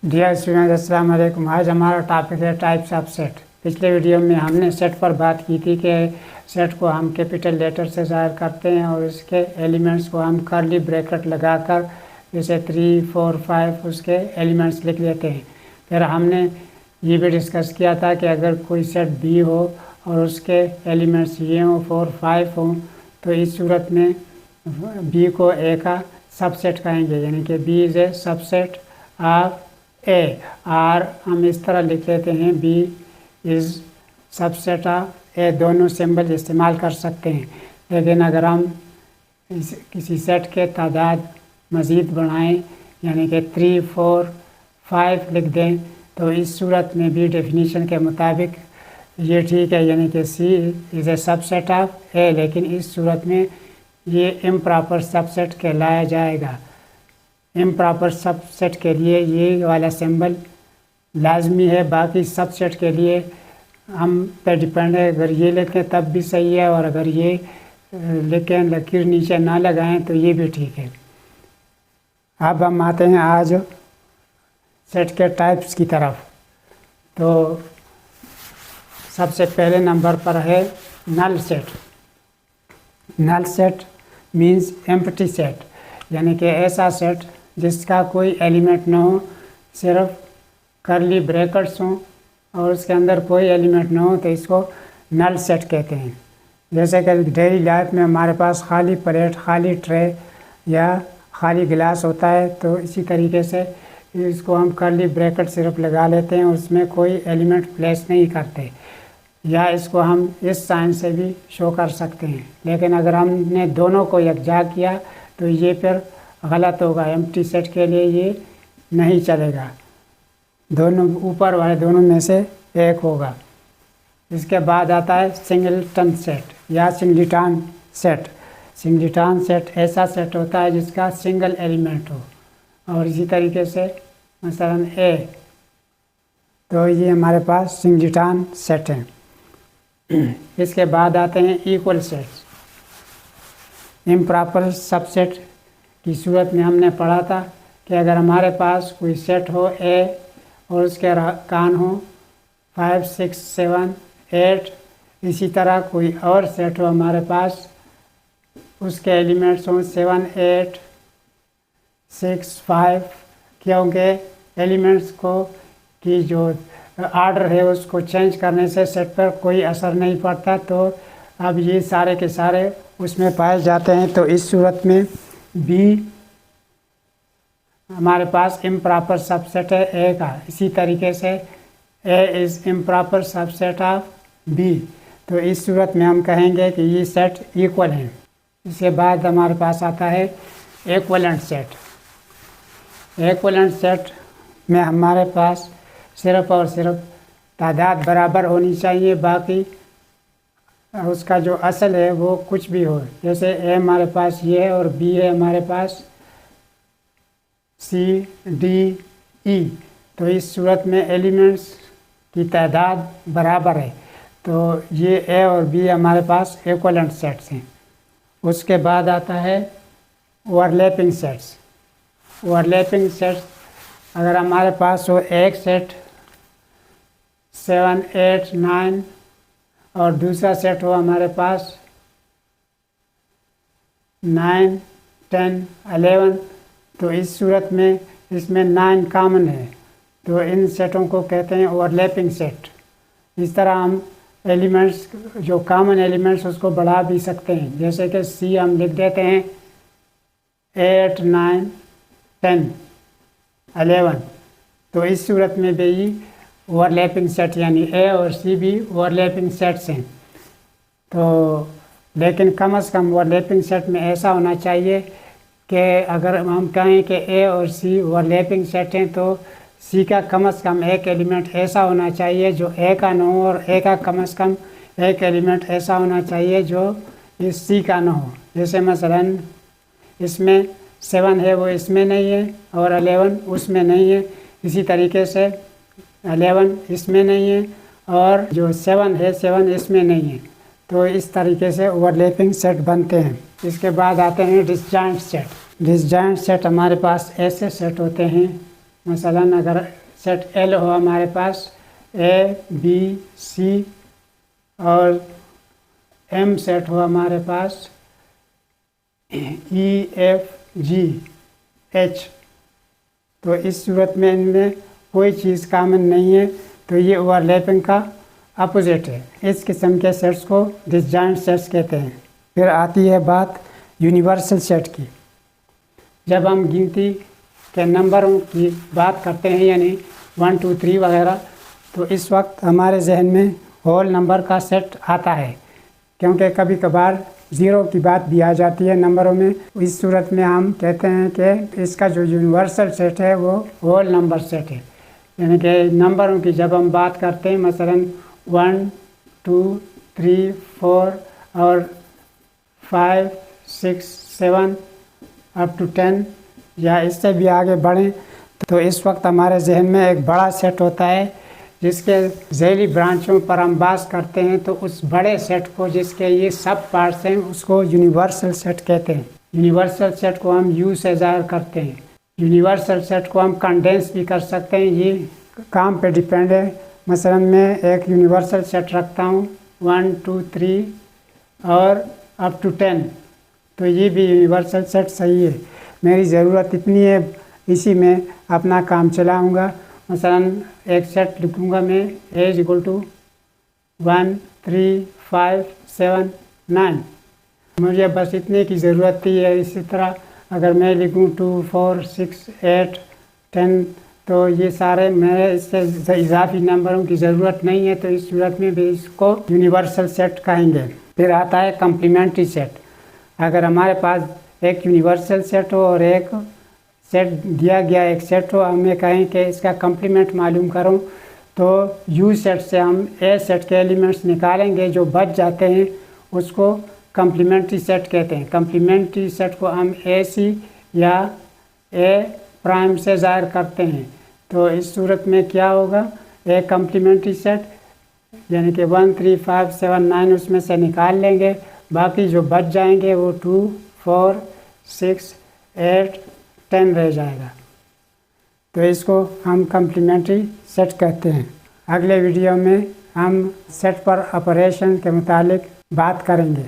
Dear student अस्सलाम वालेकुम। आज हमारा टॉपिक है टाइप्स ऑफ सेट। पिछले वीडियो में हमने सेट पर बात की थी कि सेट को हम कैपिटल लेटर से ज़ाहिर करते हैं और इसके एलिमेंट्स को हम कर्ली ब्रैकेट लगाकर जैसे 3, 4, 5 उसके एलिमेंट्स लिख लेते हैं। फिर हमने ये भी डिस्कस किया था कि अगर कोई सेट बी हो और उसके एलिमेंट्स ये हों 4, 5 हों तो इस सूरत में बी को ए का सबसेट कहेंगे, यानी कि B is a subset of A. और हम इस तरह लिख लेते हैं B is subset of A. दोनों सिंबल इस्तेमाल कर सकते हैं, लेकिन अगर हम किसी सेट के तादाद मज़ीद बढ़ाएं यानी कि 3, 4, 5 लिख दें तो इस सूरत में भी डेफिनीशन के मुताबिक ये ठीक है, यानी कि सी इज़ ए सबसेट ऑफ ए। लेकिन इस सूरत में ये इम्प्रॉपर सबसेट कहलाया जाएगा। इम्प्रॉपर सबसेट के लिए ये वाला सिंबल लाजमी है, बाकी सबसेट के लिए हम पे डिपेंड है। अगर ये लिखें तब भी सही है और अगर ये लिखें लकीर नीचे ना लगाएं तो ये भी ठीक है। अब हम आते हैं आज सेट के टाइप्स की तरफ। तो सबसे पहले नंबर पर है null set. Null set means empty set, यानी कि ऐसा सेट जिसका कोई एलिमेंट ना हो, सिर्फ कर्ली ब्रैकेट्स हों और उसके अंदर कोई एलिमेंट ना हो तो इसको नल सेट कहते हैं। जैसे कि डेली लाइफ में हमारे पास खाली प्लेट, खाली ट्रे या खाली गिलास होता है, तो इसी तरीके से इसको हम कर्ली ब्रैकेट सिर्फ लगा लेते हैं, उसमें कोई एलिमेंट प्लेस नहीं करते। या इसको हम इस साइन से भी शो कर सकते हैं, लेकिन अगर हमने दोनों को यकजा किया तो ये फिर गलत होगा। एम्प्टी सेट के लिए ये नहीं चलेगा, दोनों ऊपर वाले दोनों में से एक होगा। इसके बाद आता है सिंगलटन सेट या सिंगलिटन सेट। सिंगलिटन सेट ऐसा सेट होता है जिसका सिंगल एलिमेंट हो, और इसी तरीके से मसलन ए, तो ये हमारे पास सिंगलिटन सेट है। इसके बाद आते हैं इक्वल सेट्स। इम्प्रॉपर सबसेट की सूरत में हमने पढ़ा था कि अगर हमारे पास कोई सेट हो ए और उसके कान हो 5, 6, 7, 8, इसी तरह कोई और सेट हो हमारे पास, उसके एलिमेंट्स हों 7, 8, 6, 5, क्योंकि एलिमेंट्स को की जो आर्डर है उसको चेंज करने से सेट पर कोई असर नहीं पड़ता। तो अब ये सारे के सारे उसमें पाए जाते हैं, तो इस सूरत में बी हमारे पास इम्प्रॉपर सबसेट है ए का। इसी तरीके से A is improper subset of B, तो इस सूरत में हम कहेंगे कि ये सेट इक्वल हैं। इसके बाद हमारे पास आता है इक्विवेलेंट सेट। इक्विवेलेंट सेट में हमारे पास सिर्फ और सिर्फ तादाद बराबर होनी चाहिए, बाकी उसका जो असल है वो कुछ भी हो। जैसे ए हमारे पास ये है और बी है हमारे पास सी, डी, ई, तो इस सूरत में एलिमेंट्स की तादाद बराबर है, तो ये ए और बी हमारे पास इक्विवेलेंट सेट्स हैं। उसके बाद आता है ओवरलैपिंग सेट्स। ओवरलैपिंग सेट्स अगर हमारे पास हो एक सेट 7, 8, 9 और दूसरा सेट हो हमारे पास 9, 10, 11, तो इस सूरत में इसमें 9 कॉमन है, तो इन सेटों को कहते हैं ओवरलैपिंग सेट। इस तरह हम एलिमेंट्स जो कॉमन एलिमेंट्स उसको बढ़ा भी सकते हैं, जैसे कि सी हम लिख देते हैं 8, 9, 10, 11, तो इस सूरत में भी ओवरलैपिंग सेट यानी ए और सी भी ओवरलैपिंग सेट्स हैं। तो लेकिन कम से कम ओवरलैपिंग सेट में ऐसा होना चाहिए कि अगर हम कहें कि ए और सी ओवरलैपिंग सेट हैं तो सी का कम से कम एक एलिमेंट ऐसा होना चाहिए जो ए का ना हो, और ए का कम से कम एक एलिमेंट ऐसा होना चाहिए जो इस सी का ना हो। जैसे मसलन इसमें 7 है वो इसमें नहीं है और 11 उसमें नहीं है, इसी तरीके से 11 इसमें नहीं है और जो 7 है 7 इसमें नहीं है, तो इस तरीके से ओवरलैपिंग सेट बनते हैं। इसके बाद आते हैं डिसजॉइंट सेट। डिसजॉइंट सेट हमारे पास ऐसे सेट होते हैं मसलन अगर सेट एल हो हमारे पास, ए बी सी और एम सेट हो हमारे पास, ई एफ जी एच, तो इस सूरत में इनमें कोई चीज़ कॉमन नहीं है, तो ये ओवरलैपिंग का अपोजिट है। इस किस्म के सेट्स को डिसजॉइंट सेट्स कहते हैं। फिर आती है बात यूनिवर्सल सेट की। जब हम गिनती के नंबरों की बात करते हैं, यानी 1 2 3 वगैरह, तो इस वक्त हमारे जहन में होल नंबर का सेट आता है, क्योंकि कभी कभार ज़ीरो की बात भी आ जाती है नंबरों में। इस सूरत में हम कहते हैं कि इसका जो यूनिवर्सल सेट है वो होल नंबर सेट है। यानी कि नंबरों की जब हम बात करते हैं, मसलन 1 2 3 4 और 5 6 7 अप टू 10 या इससे भी आगे बढ़ें, तो इस वक्त हमारे जहन में एक बड़ा सेट होता है जिसके झैली ब्रांचों पर हम बात करते हैं। तो उस बड़े सेट को, जिसके ये सब पार्ट्स हैं, उसको यूनिवर्सल सेट कहते हैं। यूनिवर्सल सेट को हम यू से ज़ाहिर करते हैं। यूनिवर्सल सेट को हम कंडेंस भी कर सकते हैं, ये काम पे डिपेंड है। मसलन मैं एक यूनिवर्सल सेट रखता हूँ 1 2 3 और अप टू 10, तो ये भी यूनिवर्सल सेट सही है। मेरी ज़रूरत इतनी है, इसी में अपना काम चलाऊँगा। मसलन एक सेट लिखूँगा मैं, ए इज इक्वल टू 1 3 5 7 9, मुझे बस इतने की ज़रूरत थी है। इसी तरह अगर मैं लिखूँ 2 4 6 8 10, तो ये सारे मेरे इससे इजाफी नंबरों की ज़रूरत नहीं है, तो इस सूरत में भी इसको यूनिवर्सल सेट कहेंगे। फिर आता है कम्प्लीमेंट्री सेट। अगर हमारे पास एक यूनिवर्सल सेट हो और एक सेट दिया गया एक सेट हो, हमें कहें कि इसका कम्प्लीमेंट मालूम करो, तो यू सेट से हम ए सेट के एलिमेंट्स निकालेंगे, जो बच जाते हैं उसको कम्प्लीमेंट्री सेट कहते हैं। कम्प्लीमेंट्री सेट को हम ए सी या ए प्राइम से ज़ाहिर करते हैं। तो इस सूरत में क्या होगा, ए कम्प्लीमेंट्री सेट यानी कि 1 3 5 7 9 उसमें से निकाल लेंगे, बाकी जो बच जाएंगे वो 2 4 6 8 10 रह जाएगा। तो इसको हम कम्प्लीमेंट्री सेट कहते हैं। अगले वीडियो में हम सेट पर ऑपरेशन के मुतालिक बात करेंगे।